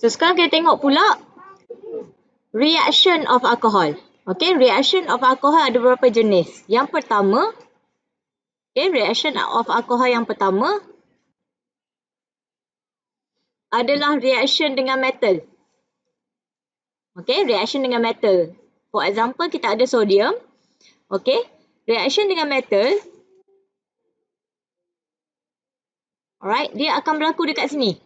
So sekarang kita tengok pula reaction of alcohol. Okay, reaction of alcohol ada beberapa jenis. Yang pertama, reaction of alcohol yang pertama adalah reaction dengan metal. Okay, reaction dengan metal. For example, kita ada sodium. Okay, reaction dengan metal. Alright, dia akan berlaku dekat sini.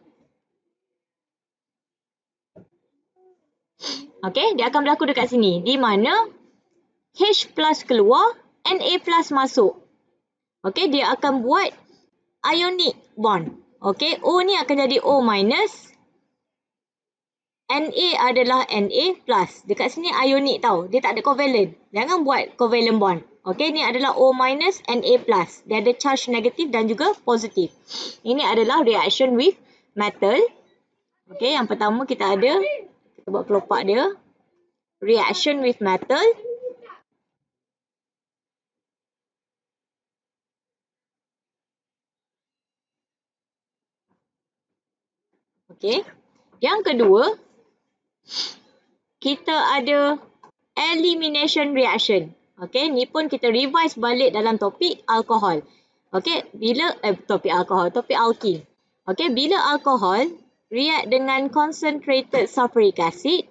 Okay, dia akan berlaku dekat sini. Di mana H plus keluar, Na plus masuk. Okay, dia akan buat ionic bond. Okay, O ni akan jadi O minus. Na adalah Na plus. Dekat sini ionic tau. Dia tak ada covalent. Jangan buat covalent bond. Okay, ni adalah O minus Na plus. Dia ada charge negatif dan juga positif. Ini adalah reaction with metal. Okay, yang pertama kita ada. Kita buat kelopak dia. Reaction with metal. Okay. Yang kedua, kita ada elimination reaction. Okay, ni pun kita revise balik dalam topik alkohol. Okay, bila topik alkohol, topik alkin. Okay, bila alkohol react dengan concentrated sulfuric acid,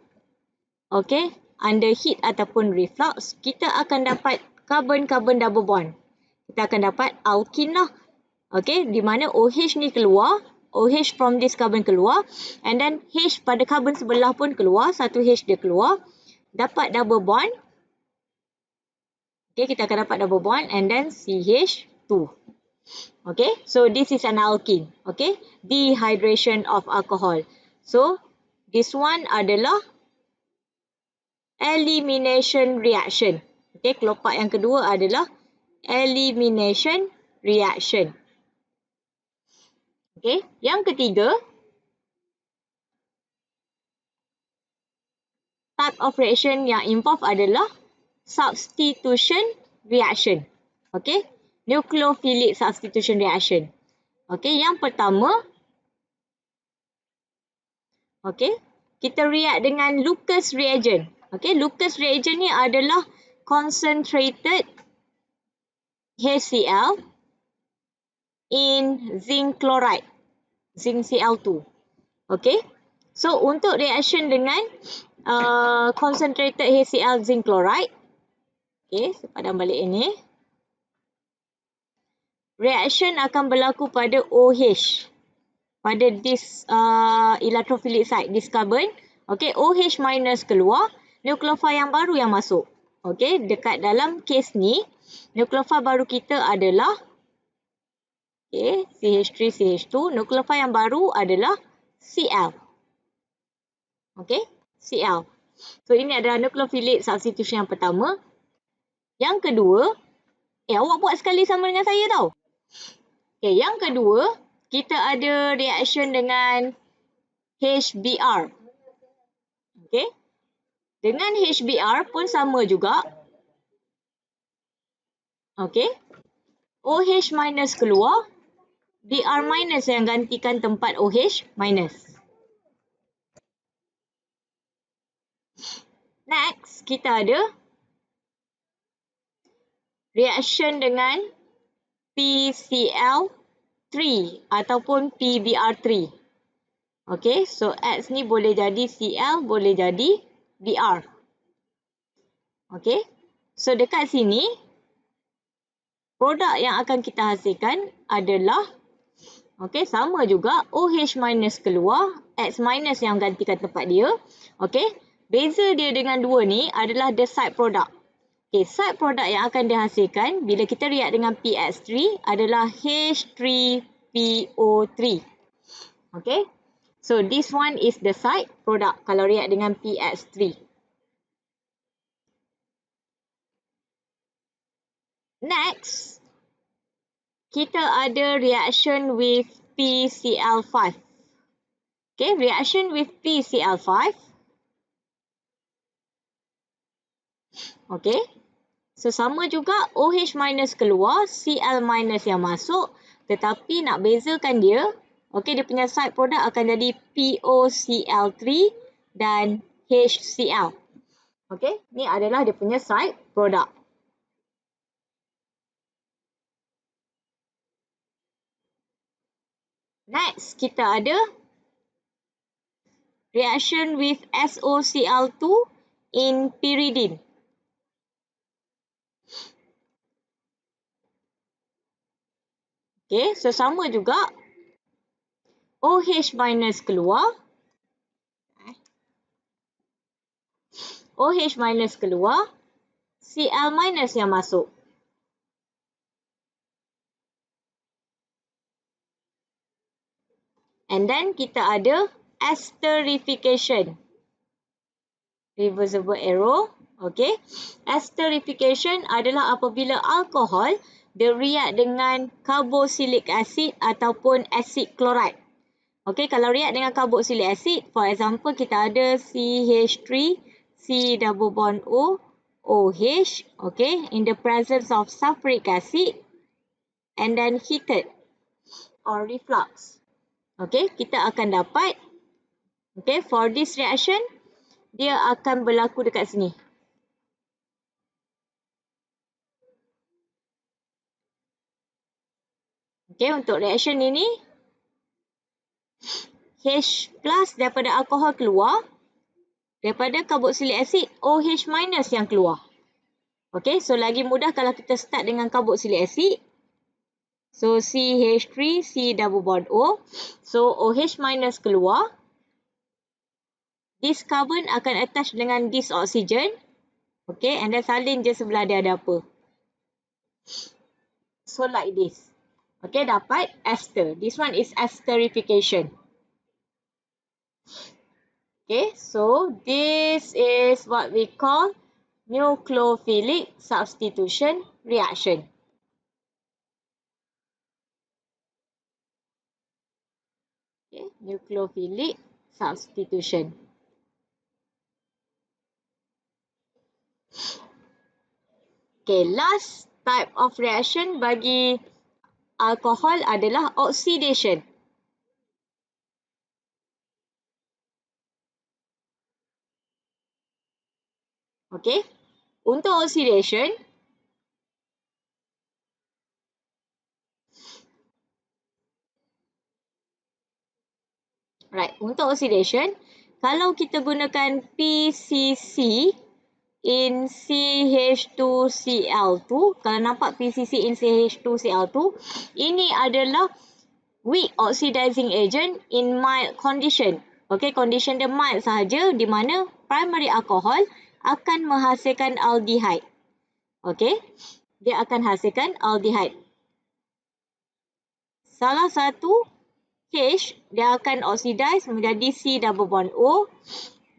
okay, under heat ataupun reflux, kita akan dapat carbon-carbon double bond. Kita akan dapat alkin lah. Okay, di mana OH ni keluar, OH from this carbon keluar, and then H pada carbon sebelah pun keluar, satu H dia keluar, dapat double bond. Okay, kita akan dapat double bond and then CH2. Okay, so this is an alkene. Okay, dehydration of alcohol. So, this one adalah elimination reaction. Okay, kelopak yang kedua adalah elimination reaction. Okay, yang ketiga, type of reaction yang involved adalah substitution reaction. Okay, nucleophilic substitution reaction. Okay, yang pertama, okay, kita react dengan Lucas reagent. Okay, Lucas reagent ni adalah concentrated HCl in zinc chloride, zinc Cl2. Okay, so untuk reaction dengan concentrated HCl zinc chloride, okay, saya padam balik ini. Reaction akan berlaku pada OH. Pada this electrophilic site, this carbon. Okay, OH minus keluar, nukleofil yang baru yang masuk. Okay, dekat dalam case ni, nukleofil baru kita adalah okay, CH3, CH2. Nukleofil yang baru adalah Cl. Okay, Cl. So, ini adalah nucleophilic substitution yang pertama. Yang kedua, awak buat sekali sama dengan saya tau. Okay, yang kedua, kita ada reaction dengan HBr. Okay, dengan HBr pun sama juga. Okay, OH minus keluar, Br minus yang gantikan tempat OH minus. Next, kita ada reaction dengan PCl3 ataupun PBr3. Okay, so X ni boleh jadi Cl, boleh jadi Br. Okay, so dekat sini, produk yang akan kita hasilkan adalah, okay, sama juga, OH minus keluar, X minus yang gantikan tempat dia. Okay, beza dia dengan dua ni adalah the side product. Okay, side product yang akan dihasilkan bila kita react dengan PX3 adalah H3PO3. Okay, so this one is the side product kalau react dengan PX3. Next, kita ada reaction with PCl5. Okay, reaction with PCl5. Okay, so sama juga OH minus keluar, Cl minus yang masuk. Tetapi nak bezakan dia, Okey, dia punya side product akan jadi POCl3 dan HCl. Okey, ni adalah dia punya side product. Next, kita ada reaction with SOCl2 in pyridine. Okey, so sama juga. OH minus keluar. OH minus keluar. Cl minus yang masuk. And then kita ada esterification. Reversible arrow. Okay. Esterification adalah apabila alkohol dia react dengan carboxylic acid ataupun acid chloride. Okay, kalau react dengan carboxylic acid, for example kita ada CH3, C double bond O, OH, okay, in the presence of sulfuric acid and then heated or reflux. Okay, kita akan dapat, okay, for this reaction, dia akan berlaku dekat sini. Okay, untuk reaction ini, H plus daripada alkohol keluar, daripada carboxylic acid, OH minus yang keluar. Okay, so lagi mudah kalau kita start dengan carboxylic acid. So, CH3, C double bond O. So, OH minus keluar. This carbon akan attach dengan this oxygen. Okay, and then salin je sebelah dia ada apa. So, like this. Okay, dapat ester. This one is esterification. Okay, so this is what we call nucleophilic substitution reaction. Okay, nucleophilic substitution. Okay, last type of reaction bagi alkohol adalah oxidation. Okay, untuk oxidation, untuk oxidation, kalau kita gunakan PCC in CH2Cl2, kalau nampak PCC in CH2Cl2, ini adalah weak oxidizing agent in mild condition. Okay, condition dia mild sahaja di mana primary alcohol akan menghasilkan aldehyde. Okay, dia akan hasilkan aldehyde. Salah satu H, dia akan oxidize menjadi C double bond O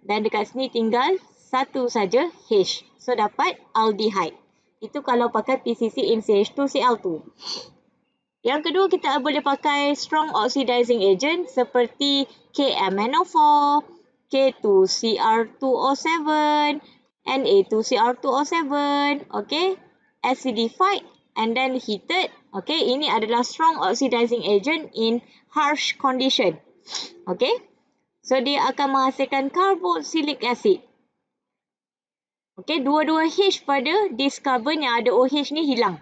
dan dekat sini tinggal satu saja H. So, dapat aldehyde. Itu kalau pakai PCC in CH2Cl2. Yang kedua, kita boleh pakai strong oxidizing agent seperti KMnO4, K2Cr2O7, Na2Cr2O7, okay, acidified and then heated. Okay, ini adalah strong oxidizing agent in harsh condition. Okay, so dia akan menghasilkan carboxylic acid. Okay, dua-dua H pada this carbon yang ada OH ni hilang.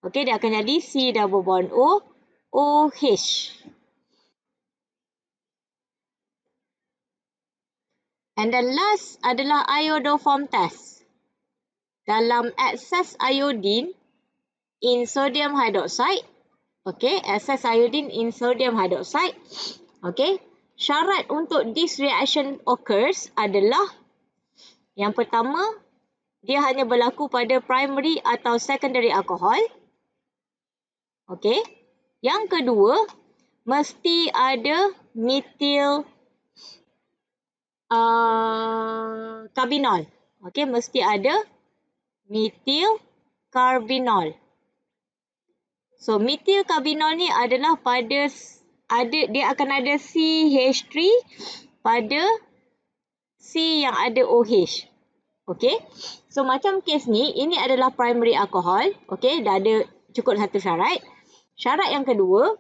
Okay, dia akan jadi C double bond O, OH. And then last adalah iodoform test. Dalam excess iodine in sodium hydroxide. Okay, excess iodine in sodium hydroxide. Okay, syarat untuk this reaction occurs adalah yang pertama, dia hanya berlaku pada primary atau secondary alcohol. Okay, yang kedua, mesti ada methyl carbinol. Okay, mesti ada methyl carbinol. So, methyl carbinol ni adalah dia akan ada CH3 pada C yang ada OH. Okay. So, macam kes ni, ini adalah primary alcohol. Okay, dah ada cukup satu syarat. Syarat yang kedua,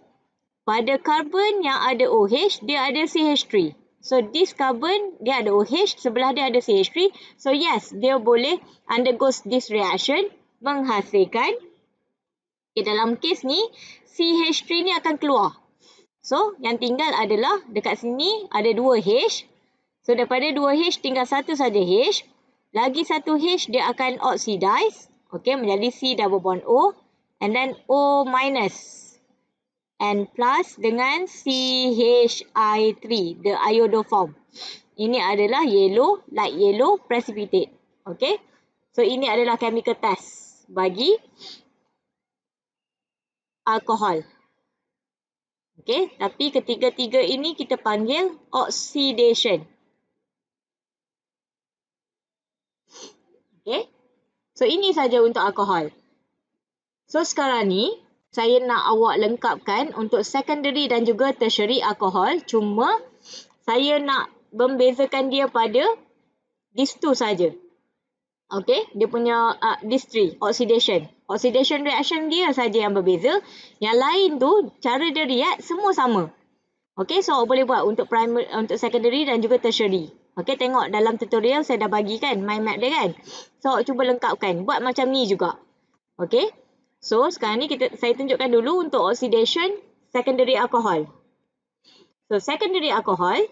pada karbon yang ada OH, dia ada CH3. So, this carbon, dia ada OH, sebelah dia ada CH3. So, yes, dia boleh undergoes this reaction, menghasilkan, dalam kes ni, CH3 ni akan keluar. So, yang tinggal adalah, dekat sini ada 2 H. So, daripada 2 H, tinggal satu saja H. Lagi satu H, dia akan oxidize. Okay, menjadi C double bond O. And then O minus. And plus dengan CHI3, the iodoform. Ini adalah yellow, light yellow precipitate. Okay. So, ini adalah chemical test bagi alkohol. Okay. Tapi ketiga-tiga ini kita panggil oxidation. Okay. So, ini saja untuk alkohol. So, sekarang ni, saya nak awak lengkapkan untuk secondary dan juga tertiary alkohol. Cuma, saya nak membezakan dia pada these two saja. Okay, dia punya these three, oxidation. Oxidation reaction dia saja yang berbeza. Yang lain tu, cara dia react semua sama. Okay, so awak boleh buat untuk primary, untuk secondary dan juga tertiary. Okay, tengok dalam tutorial saya dah bagikan mind map dia kan. So, awak cuba lengkapkan. Buat macam ni juga. Okay. So, sekarang ni saya tunjukkan dulu untuk oxidation secondary alcohol. So, secondary alcohol,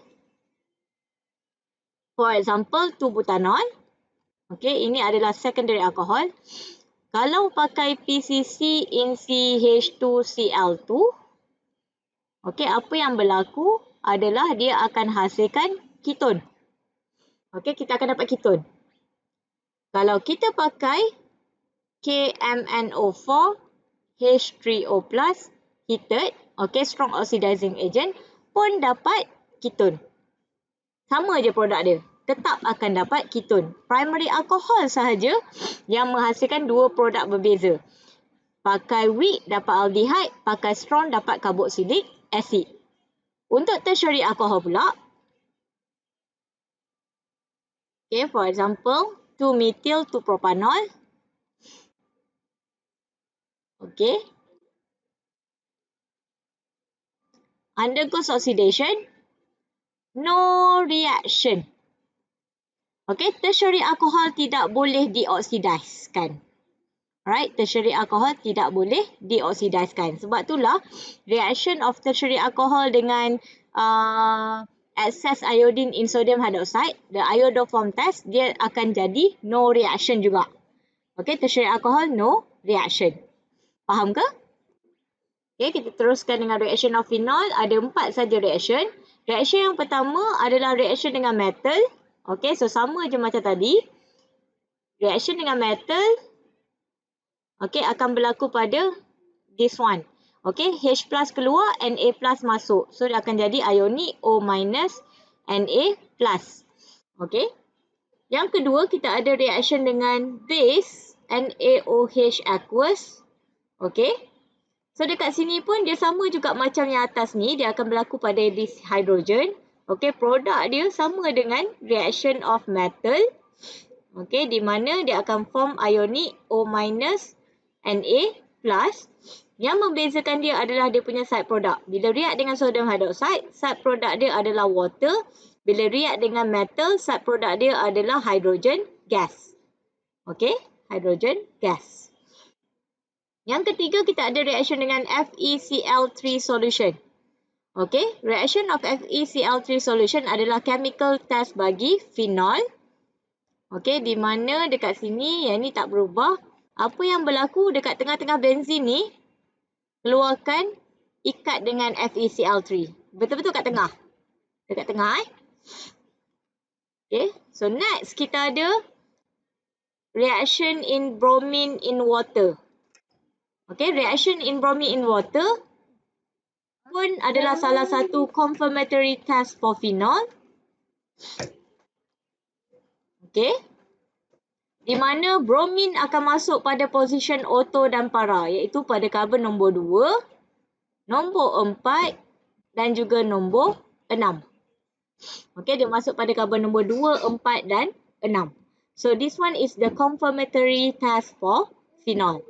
for example, 2-butanol. Okay, ini adalah secondary alcohol. Kalau pakai PCC in CH2Cl2, okay, apa yang berlaku adalah dia akan hasilkan keton. Okay, kita akan dapat keton. Kalau kita pakai KMNO4 H3O+, heated, okay, strong oxidizing agent, pun dapat keton. Sama je produk dia. Tetap akan dapat keton. Primary alcohol sahaja yang menghasilkan dua produk berbeza. Pakai weak dapat aldehyde, pakai strong dapat carboxylic acid. Untuk tertiary alcohol pula, okay, for example, 2-methyl 2-propanol. Okay. Undergoes oxidation, no reaction. Okay, tertiary alcohol tidak boleh dioksidaiskan. Alright, tertiary alcohol tidak boleh dioksidaiskan. Sebab itulah reaction of tertiary alcohol dengan excess iodine in sodium hydroxide, the iodoform test, dia akan jadi no reaction juga. Okay, tertiary alcohol no reaction. Faham ke? Okay, kita teruskan dengan reaction of phenol. Ada 4 saja reaction. Reaction yang pertama adalah reaction dengan metal. Okay, so sama je macam tadi. Reaction dengan metal, okay, akan berlaku pada this one. Okay, H plus keluar, Na plus masuk. So, dia akan jadi ionic O minus, Na plus. Okay. Yang kedua, kita ada reaction dengan base, NaOH aqueous. Okay. So, dekat sini pun dia sama juga macam yang atas ni. Dia akan berlaku pada this hydrogen. Okay, produk dia sama dengan reaction of metal. Okay, di mana dia akan form ionic O minus, Na plus. Yang membezakan dia adalah dia punya side product. Bila react dengan sodium hydroxide, side product dia adalah water. Bila react dengan metal, side product dia adalah hydrogen gas. Okay, hydrogen gas. Yang ketiga, kita ada reaction dengan FeCl3 solution. Okay, reaction of FeCl3 solution adalah chemical test bagi phenol. Okay, di mana dekat sini, yang ni tak berubah. Apa yang berlaku dekat tengah-tengah benzin ni, keluarkan ikat dengan FeCl3. Betul-betul kat tengah. Dekat tengah Okay, so next kita ada reaction in bromine in water. Okay, reaction in bromine in water pun adalah salah satu confirmatory test for phenol. Okay. Di mana bromin akan masuk pada position auto dan para, iaitu pada karbon nombor 2, nombor 4 dan juga nombor 6. Okay, dia masuk pada karbon nombor 2, 4 dan 6. So, this one is the confirmatory test for phenol.